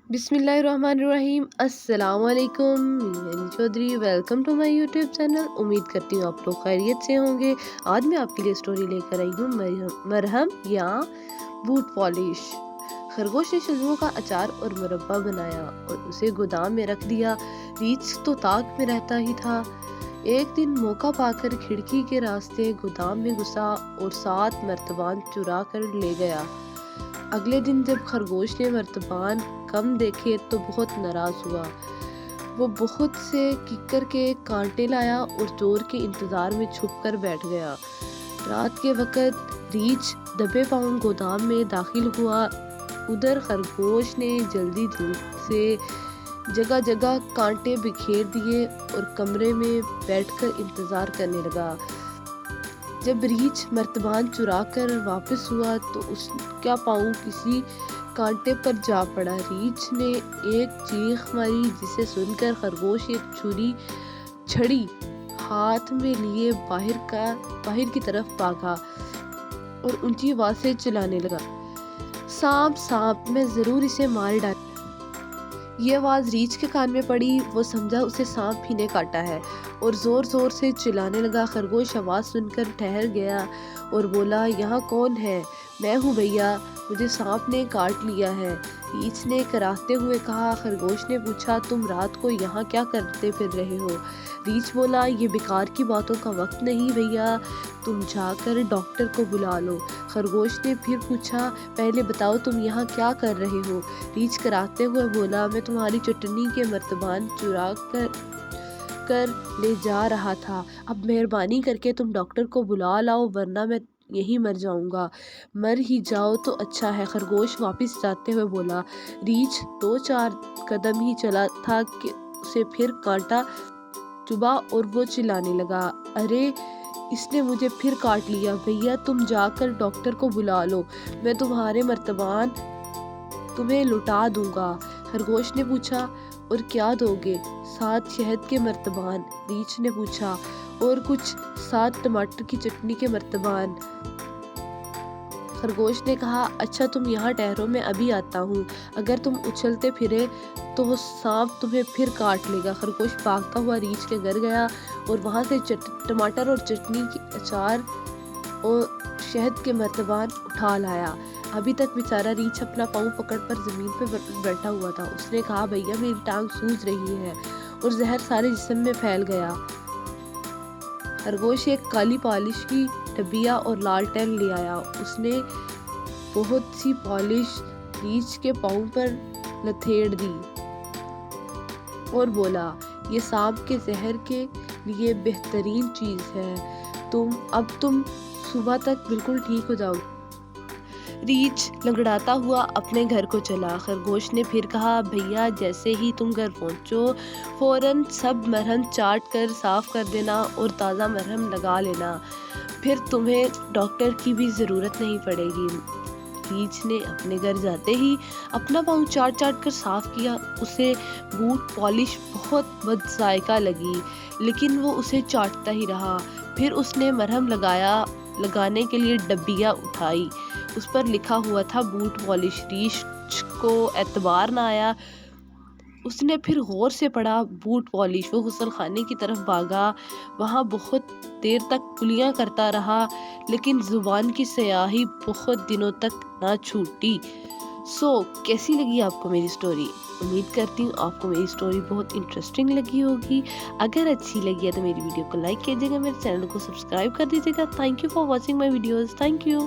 बिस्मिल्लाहिर्रहमानिर्रहीम। अस्सलाम वालेकुम, मैं Chaudhary. Welcome to my YouTube channel. उम्मीद करती हूँ आप लोग खैरियत से होंगे। आज मैं आपके लिए स्टोरी लेकर आई हूँ, मरहम या बूट पॉलिश। खरगोश ने शलजमों का अचार और मुरब्बा बनाया और उसे गोदाम में रख दिया। रीछ तो ताक में रहता ही था। एक दिन मौका पाकर खिड़की के रास्ते गोदाम में घुसा और 7 मर्तबान चुरा कर ले गया। अगले दिन जब खरगोश ने मर्तबान कम देखे तो बहुत नाराज हुआ। वो बहुत से किक्कर के कांटे लाया और चोर के इंतजार में छुप कर बैठ गया। रात के वक़्त रीछ दबे पांव गोदाम में दाखिल हुआ। उधर खरगोश ने जल्दी से जगह जगह कांटे बिखेर दिए और कमरे में बैठकर इंतजार करने लगा। जब रीछ मर्तबान चुरा कर वापस हुआ तो उसका पाँव किसी कांटे पर जा पड़ा। रीछ ने एक चीख मारी जिसे सुनकर खरगोश एक छड़ी हाथ में लिए बाहर की तरफ भागा और ऊंची आवाज से चिल्लाने लगा, सांप सांप, मैं जरूर इसे मार डाल। ये आवाज़ रीछ के कान में पड़ी। वो समझा उसे सांप ही ने काटा है और ज़ोर ज़ोर से चिल्लाने लगा। खरगोश आवाज़ सुनकर ठहर गया और बोला, यहाँ कौन है? मैं हूँ भैया, मुझे सांप ने काट लिया है। रीछ ने कराहते हुए कहा। खरगोश ने पूछा, तुम रात को यहाँ क्या करते फिर रहे हो? रीछ बोला, ये बेकार की बातों का वक्त नहीं भैया, तुम जाकर डॉक्टर को बुला लो। खरगोश ने फिर पूछा, पहले बताओ तुम यहाँ क्या कर रहे हो? रीछ कराहते हुए बोला, मैं तुम्हारी चटनी के मर्तबान चुरा कर ले जा रहा था। अब मेहरबानी करके तुम डॉक्टर को बुला लाओ वरना मैं यहीं मर जाऊंगा। मर ही जाओ तो अच्छा है। खरगोश वापस जाते हुए बोला। रीछ 2-4 कदम ही चला था कि उसे फिर कांटा चुभा और वो चिल्लाने लगा, अरे इसने मुझे फिर काट लिया। भैया तुम जाकर डॉक्टर को बुला लो, मैं तुम्हारे मर्तबान तुम्हें लुटा दूंगा। खरगोश ने पूछा, और क्या दोगे? 7 शहद के मर्तबान। रीछ ने पूछा, और कुछ 7 टमाटर की चटनी के मर्तबान। खरगोश ने कहा, अच्छा तुम यहाँ ठहरो, मैं अभी आता हूँ। अगर तुम उछलते फिरे तो वो सांप तुम्हें फिर काट लेगा। खरगोश भागता हुआ रीछ के घर गया और वहाँ से टमाटर और चटनी की अचार और शहद के मर्तबान उठा लाया। अभी तक बेचारा रीछ अपना पाँव पकड़ कर जमीन पर बैठा हुआ था। उसने कहा, भैया मेरी टांग सूज रही है, और जहर सारे जिस्म में फैल गया। खरगोश एक काली पॉलिश की डबिया और लालटेन ले आया। उसने बहुत सी पॉलिश रीछ के पाँव पर लथेड़ दी और बोला, ये सांप के जहर के लिए बेहतरीन चीज है। तुम सुबह तक बिल्कुल ठीक हो जाओ। रीछ लंगड़ाता हुआ अपने घर को चला। खरगोश ने फिर कहा, भैया जैसे ही तुम घर पहुंचो फौरन सब मरहम चाट कर साफ कर देना और ताज़ा मरहम लगा लेना, फिर तुम्हें डॉक्टर की भी ज़रूरत नहीं पड़ेगी। रीछ ने अपने घर जाते ही अपना पाँव चाट कर साफ किया। उसे बूट पॉलिश बहुत बदजायका लगी, लेकिन वो उसे चाटता ही रहा। फिर उसने मरहम लगाने के लिए डब्बिया उठाई। उस पर लिखा हुआ था बूट पॉलिश। रीछ को एतबार ना आया। उसने फिर गौर से पढ़ा बूट पॉलिश। वो गुसल खाने की तरफ भागा। वहाँ बहुत देर तक कुलियाँ करता रहा, लेकिन जुबान की स्याही बहुत दिनों तक ना छूटी। कैसी लगी आपको मेरी स्टोरी? उम्मीद करती हूँ आपको मेरी स्टोरी बहुत इंटरेस्टिंग लगी होगी। अगर अच्छी लगी है तो मेरी वीडियो को लाइक कीजिएगा, मेरे चैनल को सब्सक्राइब कर दीजिएगा। Thank you for watching my videos. Thank you.